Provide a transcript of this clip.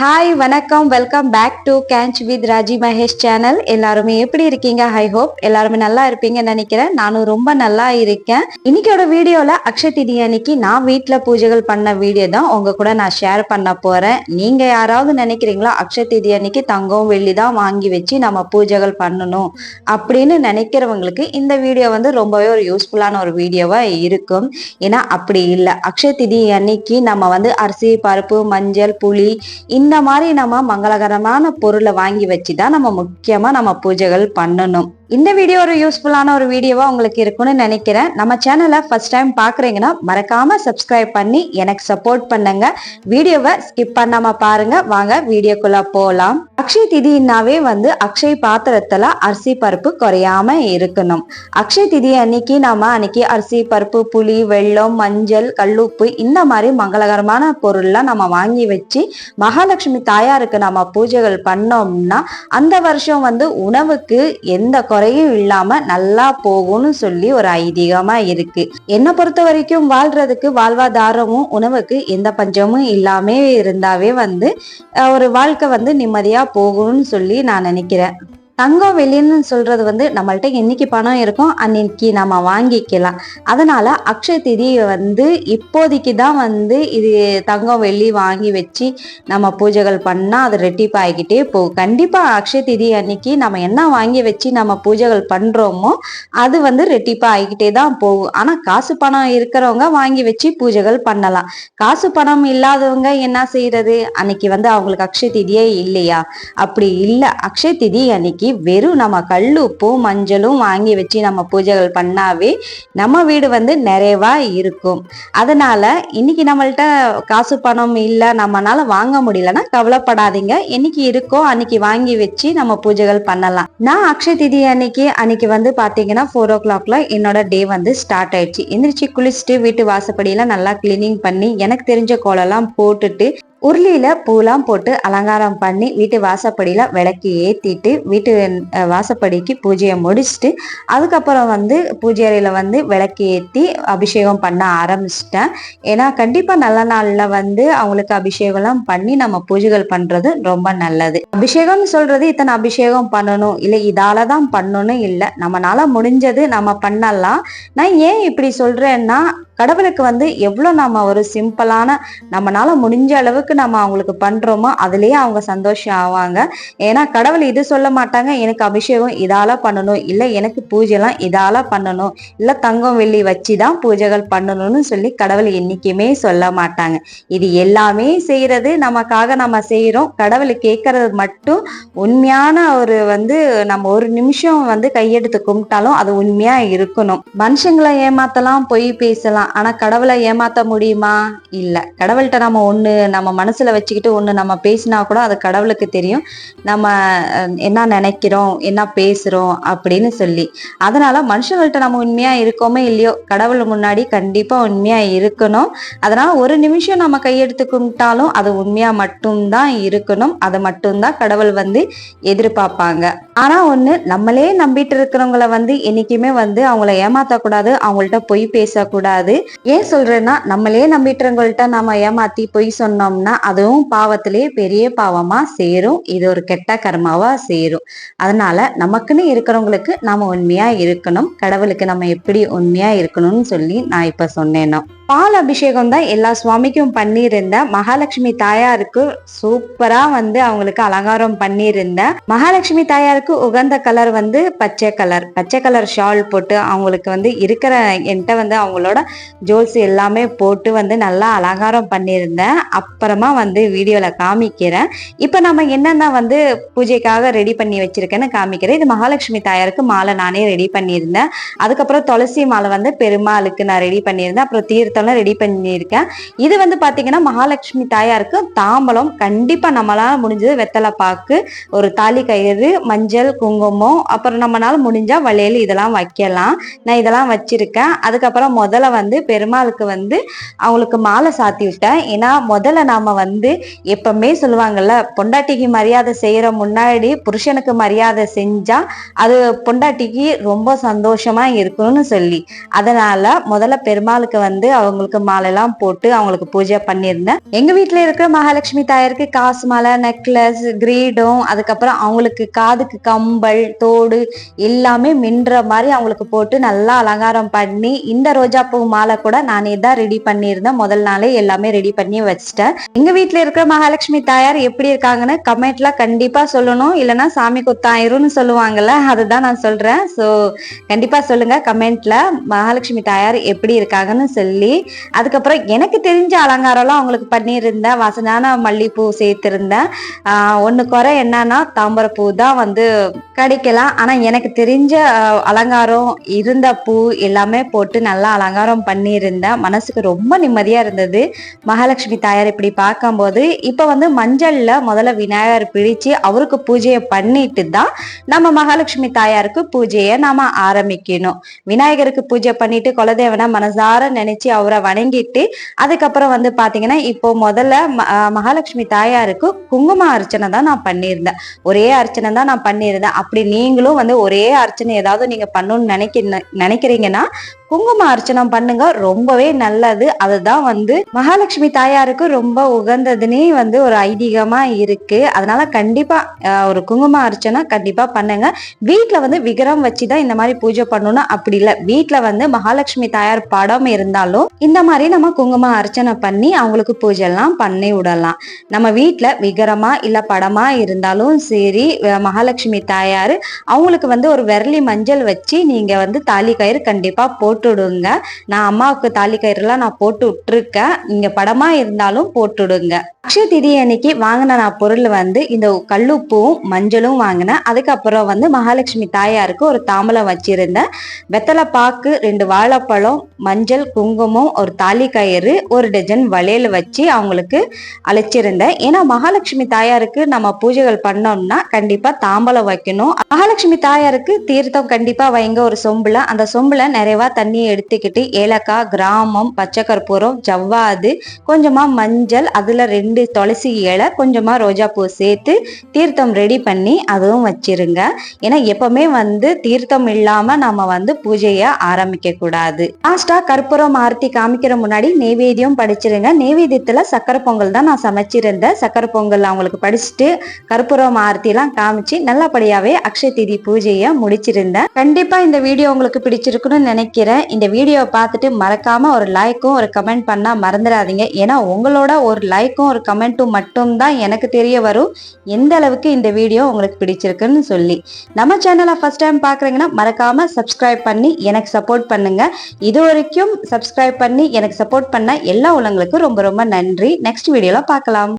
Hi வணக்கம், welcome back to கேன்ச் with Raji Mahesh channel. எல்லாருமே எப்படி இருக்கீங்க? ஐ ஹோப் எல்லாருமே நல்லா இருப்பீங்கன்னு நினைக்கிறேன். நானும் ரொம்ப நல்லா இருக்கேன். இன்னைக்கோட வீடியோல அக்ஷய திதி அன்னைக்கு நான் வீட்டுல பூஜைகள் பண்ண வீடியோ தான் உங்க கூட நான் ஷேர் பண்ண போறேன். நீங்க யாராவது நினைக்கிறீங்களா அக்ஷய திதி அன்னைக்கு தங்கம் வெள்ளி தான் வாங்கி வச்சு நம்ம பூஜைகள் பண்ணணும் அப்படின்னு நினைக்கிறவங்களுக்கு இந்த வீடியோ வந்து ரொம்பவே ஒரு யூஸ்ஃபுல்லான ஒரு வீடியோவா இருக்கும். ஏன்னா அப்படி இல்லை, அக்ஷய திதி அன்னைக்கு நம்ம வந்து அரிசி, பருப்பு, மஞ்சள், புளி இந்த மாதிரி நம்ம மங்களகரமான பொருளை வாங்கி வச்சுதான் நம்ம முக்கியமா நம்ம பூஜைகள் பண்ணணும். இந்த வீடியோ ஒரு யூஸ்ஃபுல்லான ஒரு வீடியோவா உங்களுக்கு இருக்கும்னு நினைக்கிறேன். நம்ம சேனலை ஃபர்ஸ்ட் டைம் பாக்குறீங்கன்னா மறக்காம சப்ஸ்கிரைப் பண்ணி எனக்கு சப்போர்ட் பண்ணுங்க. வீடியோவை ஸ்கிப் பண்ணாம பாருங்க. வாங்க வீடியோக்குள்ள போலாம். அக்ஷய திதினாவே வந்து அக்ஷய பாத்திரத்துல அரிசி பருப்பு குறையாம இருக்கணும். அக்ஷய திதி அன்னைக்கு அன்னைக்கு அரிசி, பருப்பு, புளி, வெல்லம், மஞ்சள், கல்லுப்பு இந்த மாதிரி மங்களகரமான பொருள்லாம் நம்ம வாங்கி வச்சு மகாலட்சுமி தாயாருக்கு நம்ம பூஜைகள் பண்ணோம்னா அந்த வருஷம் வந்து உணவுக்கு எந்த குறையும் இல்லாம நல்லா போகும்னு சொல்லி ஒரு ஐதீகமா இருக்கு. என்னை பொறுத்த வரைக்கும் வாழ்றதுக்கு வாழ்வாதாரமும் உணவுக்கு எந்த பஞ்சமும் இல்லாம இருந்தாவே வந்து ஒரு வாழ்க்கை வந்து நிம்மதியா போகும்னு சொல்லி நான் நினைக்கிறேன். தங்கம் வெள்ளின்னு சொல்றது வந்து நம்மள்ட்ட என்னைக்கு பணம் இருக்கும் அன்னைக்கு நம்ம வாங்கிக்கலாம். அதனால அக்ஷய திதியை வந்து இப்போதைக்கு தான் வந்து இது தங்கம் வெள்ளி வாங்கி வச்சு நம்ம பூஜைகள் பண்ணா அது ரெட்டிப்பாகிக்கிட்டே போகும். கண்டிப்பா அக்ஷய திதி அன்னைக்கு நம்ம என்ன வாங்கி வச்சு நம்ம பூஜைகள் பண்றோமோ அது வந்து ரெட்டிப்பா ஆகிக்கிட்டே தான் போகும். ஆனா காசு பணம் இருக்கிறவங்க வாங்கி வச்சு பூஜைகள் பண்ணலாம். காசு பணம் இல்லாதவங்க என்ன செய்யறது? அன்னைக்கு வந்து அவங்களுக்கு அக்ஷய திதியே இல்லையா? அப்படி இல்லை. அக்ஷய திதி அன்னைக்கு வெறும் நம்ம கல்லுப்பும் மஞ்சளும் வாங்கி வச்சு நம்ம பூஜைகள் பண்ணாவே நம்ம வீடு வந்து நிறைவா இருக்கும். அதனால இன்னைக்கு நம்மள்ட்ட காசு பணம் இல்லை, நம்மளால வாங்க முடியலன்னா கவலைப்படாதீங்க. என்னைக்கு இருக்கோ அன்னைக்கு வாங்கி வச்சு நம்ம பூஜைகள் பண்ணலாம். நான் அக்ஷய திதி அன்னைக்கு வந்து பாத்தீங்கன்னா 4 o'clock என்னோட டே வந்து ஸ்டார்ட் ஆயிடுச்சு. எந்திரிச்சு குளிச்சுட்டு வீட்டு வாசப்படியெல்லாம் நல்லா கிளீனிங் பண்ணி எனக்கு தெரிஞ்ச கோலெல்லாம் போட்டுட்டு உருளியில பூலாம் போட்டு அலங்காரம் பண்ணி வீட்டு வாசப்படியில விளக்கு ஏத்திட்டு வீட்டு வாசப்படிக்கு பூஜையை முடிச்சுட்டு அதுக்கப்புறம் வந்து பூஜை அறையில வந்து விளக்கு ஏத்தி அபிஷேகம் பண்ண ஆரம்பிச்சிட்டேன். ஏன்னா கண்டிப்பா நல்ல நாள்ல வந்து அவங்களுக்கு அபிஷேகம்லாம் பண்ணி நம்ம பூஜைகள் பண்றது ரொம்ப நல்லது. அபிஷேகம்னு சொல்றது இத்தனை அபிஷேகம் பண்ணணும் இல்லை, இதாலதான் பண்ணணும் இல்லை, நம்மளால முடிஞ்சது நம்ம பண்ணலாம். நான் ஏன் இப்படி சொல்றேன்னா கடவுளுக்கு வந்து எவ்வளவு நம்ம ஒரு சிம்பிளான நம்மளால முடிஞ்ச அளவுக்கு நம்ம அவங்களுக்கு பண்றோமோ அதுலயே அவங்க சந்தோஷம் ஆவாங்க. ஏன்னா கடவுள் இது சொல்ல மாட்டாங்க, எனக்கு அபிஷேகம் இதால பண்ணணும், இல்ல எனக்கு பூஜை எல்லாம் இதால பண்ணணும், இல்ல தங்கம் வெள்ளி வச்சுதான் பூஜைகள் பண்ணணும்னு சொல்லி கடவுள் என்னைக்குமே சொல்ல மாட்டாங்க. இது எல்லாமே செய்யறது நமக்காக நம்ம செய்யறோம். கடவுள் கேட்கறது மட்டும் உண்மையான ஒரு வந்து நம்ம ஒரு நிமிஷம் வந்து கையெடுத்து கும்பிட்டாலும் அது உண்மையா இருக்கணும். மனுஷங்களை ஏமாத்தலாம், பொய் பேசலாம், ஆனா கடவுளை ஏமாத்த முடியுமா? இல்ல. கடவுள்கிட்ட நம்ம மனசுல வச்சுக்கிட்டு நம்ம பேசினா கூட அது கடவுளுக்கு தெரியும் நம்ம என்ன நினைக்கிறோம், என்ன பேசுறோம் அப்படின்னு சொல்லி. அதனால மனுஷங்கள்ட்ட நம்ம உண்மையா இருக்கோமே இல்லையோ கடவுள் முன்னாடி கண்டிப்பா உண்மையா இருக்கணும். அதனால ஒரு நிமிஷம் நம்ம கையெடுத்து கும்பிட்டாலும் அது உண்மையா மட்டும்தான் இருக்கணும். அதை மட்டும்தான் கடவுள் வந்து எதிர்பார்ப்பாங்க. ஆனா ஒண்ணு, நம்மளே நம்பிட்டு இருக்கிறவங்களை வந்து என்னைக்குமே வந்து அவங்கள ஏமாத்தக்கூடாது, அவங்கள்ட்ட பொய் பேசக்கூடாது. ஏன் சொல்றேன்னா நம்மளே நம்பிட்டுறவங்கள்ட்ட நம்ம ஏமாத்தி பொய் சொன்னோம்னா அதுவும் பாவத்திலேயே பெரிய பாவமா சேரும். இது ஒரு கெட்ட கர்மாவா சேரும். அதனால நமக்குன்னு இருக்கிறவங்களுக்கு நாம உண்மையா இருக்கணும். கடவுளுக்கு நம்ம எப்படி உண்மையா இருக்கணும்னு சொல்லி நான் இப்ப சொன்னேனோ. பால் அபிஷேகம் தான் எல்லா சுவாமிக்கும் பண்ணியிருந்தேன். மகாலட்சுமி தாயாருக்கு சூப்பரா வந்து அவங்களுக்கு அலங்காரம் பண்ணியிருந்தேன். மகாலட்சுமி தாயாருக்கு உகந்த கலர் வந்து பச்சை கலர் ஷால் போட்டு அவங்களுக்கு வந்து இருக்கிற என்கிட்ட வந்து அவங்களோட ஜுவல்ஸ் எல்லாமே போட்டு வந்து நல்லா அலங்காரம் பண்ணியிருந்தேன். அப்புறமா வந்து வீடியோல காமிக்கிறேன். இப்ப நம்ம என்னென்ன வந்து பூஜைக்காக ரெடி பண்ணி வச்சிருக்கேன்னு காமிக்கிறேன். இது மகாலட்சுமி தாயாருக்கு மாலை நானே ரெடி பண்ணியிருந்தேன். அதுக்கப்புறம் துளசி மாலை வந்து பெருமாளுக்கு நான் ரெடி பண்ணியிருந்தேன். அப்புறம் தீர்த்தம் தீர்த்தம்லாம் ரெடி பண்ணியிருக்கேன். இது வந்து பாத்தீங்கன்னா மகாலட்சுமி தாயாருக்கு தாம்பலம், கண்டிப்பா நம்மளால முடிஞ்சது வெத்தலை பாக்கு, ஒரு தாலி கயிறு, மஞ்சள், குங்குமம், அப்புறம் நம்மளால முடிஞ்சா வளையல் இதெல்லாம் வைக்கலாம். நான் இதெல்லாம் வச்சிருக்கேன். அதுக்கப்புறம் முதல்ல வந்து பெருமாளுக்கு வந்து அவங்களுக்கு மாலை சாத்தி விட்டேன். ஏன்னா முதல்ல நாம வந்து எப்பவுமே சொல்லுவாங்கல்ல, பொண்டாட்டிக்கு மரியாதை செய்யற முன்னாடி புருஷனுக்கு மரியாதை செஞ்சா அது பொண்டாட்டிக்கு ரொம்ப சந்தோஷமா இருக்கணும்னு சொல்லி, அதனால முதல்ல பெருமாளுக்கு வந்து அவங்களுக்கு மாலை எல்லாம் போட்டு அவங்களுக்கு பூஜை பண்ணியிருந்தேன். எங்க வீட்டுல இருக்கிற மகாலட்சுமி தாயாருக்கு காசு மாலை, நெக்லஸ், கிரீடம், அதுக்கப்புறம் அவங்களுக்கு காதுக்கு கம்பல், தோடு எல்லாமே மின்ற மாதிரி அவங்களுக்கு போட்டு நல்லா அலங்காரம் பண்ணி, இந்த ரோஜா பூ மாலை கூட நானே தான் ரெடி பண்ணியிருந்தேன். முதல் நாளே எல்லாமே ரெடி பண்ணி வச்சிட்டேன். எங்க வீட்டுல இருக்கிற மகாலட்சுமி தாயார் எப்படி இருக்காங்கன்னு கமெண்ட்ல கண்டிப்பா சொல்லணும். இல்லைன்னா சாமி குத்தாயிரும்னு சொல்லுவாங்கல்ல, அதுதான் நான் சொல்றேன். ஸோ கண்டிப்பா சொல்லுங்க கமெண்ட்ல மகாலட்சுமி தாயார் எப்படி இருக்காங்கன்னு சொல்லி. அதுக்கப்புறம் எனக்கு தெரிஞ்ச அலங்காரம்லாம் அவங்களுக்கு பண்ணியிருந்தேன். வாசனான மல்லிப்பூ சேர்த்திருந்தேன். ஒன்று குறை என்னன்னா தாம்பரப்பூ தான் வந்து கிடைக்கலாம். ஆனா எனக்கு தெரிஞ்ச அலங்காரம் இருந்த பூ எல்லாமே போட்டு நல்லா அலங்காரம் பண்ணியிருந்தேன். மனசுக்கு ரொம்ப நிம்மதியா இருந்தது மகாலட்சுமி தாயார் இப்படி பார்க்கும்போது. இப்ப வந்து மஞ்சள்ல முதல்ல விநாயகர் பிடிச்சு அவருக்கு பூஜையை பண்ணிட்டு தான் நம்ம மகாலட்சுமி தாயாருக்கு பூஜையை நாம ஆரம்பிக்கணும். விநாயகருக்கு பூஜை பண்ணிட்டு குலதேவனை மனசார நினைச்சு அவரை வணங்கிட்டு அதுக்கப்புறம் வந்து பாத்தீங்கன்னா இப்போ முதல்ல மகாலட்சுமி தாயாருக்கு குங்கும அர்ச்சனை தான் நான் பண்ணியிருந்தேன். ஒரே அர்ச்சனை தான் நான் பண்ணியிருந்தேன். அப்படி நீங்களும் வந்து ஒரே அர்ச்சனை ஏதாவது நீங்க பண்ணணும்னு நினைக்கிறீங்கன்னா குங்கும அர்ச்சனை பண்ணுங்க, ரொம்பவே நல்லது. அதுதான் வந்து மகாலட்சுமி தாயாருக்கு ரொம்ப உகந்ததுன்னே வந்து ஒரு ஐதீகமா இருக்கு. அதனால கண்டிப்பா ஒரு குங்கும அர்ச்சனை கண்டிப்பா பண்ணுங்க. வீட்டுல வந்து விக்கிரம் வச்சுதான் இந்த மாதிரி பூஜை பண்ணணும் அப்படி இல்லை, வீட்டுல வந்து மகாலட்சுமி தாயார் படம் இருந்தாலும் இந்த மாதிரி நம்ம குங்கும அர்ச்சனை பண்ணி அவங்களுக்கு பூஜை எல்லாம் பண்ணி விடலாம். நம்ம வீட்டுல விக்கிரமா இல்ல படமா இருந்தாலும் சரி, மகாலட்சுமி தாயார் அவங்களுக்கு வந்து ஒரு விரலி மஞ்சள் வச்சு நீங்க வந்து தாலி கயிறு கண்டிப்பா போட்டுடுங்க. நான் அம்மாவுக்கு தாலி கயிறுலாம் நான் போட்டு விட்டுருக்கேன். நீங்க படமா இருந்தாலும் போட்டுடுங்க. அக்ஷய திதி அன்னைக்கு வாங்கின நான் பொருள் வந்து இந்த கல்லுப்பூவும் மஞ்சளும் வாங்கினேன். அதுக்கப்புறம் வந்து மகாலட்சுமி தாயாருக்கு ஒரு தாம்பலம் வச்சிருந்தேன். வெத்தலை பாக்கு, 2 வாழைப்பழம், மஞ்சள், குங்குமம், ஒரு தாலி கயிறு, ஒரு டஜன் வளையல் வச்சு அவங்களுக்கு அழைச்சிருந்தேன். ஏன்னா மகாலட்சுமி தாயாருக்கு நம்ம பூஜைகள் பண்ணோம்னா கண்டிப்பா தாம்பலம் வைக்கணும். மகாலட்சுமி தாயாருக்கு தீர்த்தம் கண்டிப்பா வைங்க ஒரு சொம்புல. அந்த சொம்புல நிறைவா தண்ணியை எடுத்துக்கிட்டு ஏலக்காய், கிராமம், பச்சை கற்பூரம், ஜவ்வாது, கொஞ்சமா மஞ்சள், அதுல 2 துளசி இலை, கொஞ்சமா ரோஜா பூ சேர்த்து தீர்த்தம் ரெடி பண்ணி அதுவும் வச்சிருங்க. ஏன்னா எப்பவுமே வந்து தீர்த்தம் இல்லாம நம்ம வந்து பூஜைய ஆரம்பிக்க கூடாது. லாஸ்டா கற்பூரம் ஆர்த்தி காமிக்கிற முன்னாடி நெய்வேத்தியம் படிச்சிருங்க. நெய்வேத்தியத்துல சக்கரை பொங்கல் தான் நான் சமைச்சிருந்தேன். சக்கரை பொங்கல் அவங்களுக்கு படிச்சுட்டு கற்பூரம் ஆர்த்தி எல்லாம் காமிச்சு நல்லபடியாவே அக்ஷய திதி பூஜைய முடிச்சிருந்தேன். கண்டிப்பா இந்த வீடியோ உங்களுக்கு பிடிச்சிருக்குன்னு நினைக்கிறேன். இந்த வீடியோவை பார்த்துட்டு மறக்காம ஒரு லைக்கும் ஒரு கமெண்ட் பண்ணா மறந்துடாதீங்க. ஏன்னா உங்களோட ஒரு லைக்கும் ஒரு கமெண்ட்டும் மட்டும்தான் எனக்கு தெரிய வரும் எந்த அளவுக்கு இந்த வீடியோ உங்களுக்கு பிடிச்சிருக்குன்னு சொல்லி. நம்ம சேனலை ஃபர்ஸ்ட் டைம் பார்க்குறீங்கன்னா மறக்காம சப்ஸ்கிரைப் பண்ணி எனக்கு சப்போர்ட் பண்ணுங்க. இது வரைக்கும் சப்ஸ்கிரைப் பண்ணி எனக்கு சப்போர்ட் பண்ண எல்லா உள்ளவங்களுக்கும் ரொம்ப ரொம்ப நன்றி. நெக்ஸ்ட் வீடியோல பார்க்கலாம்.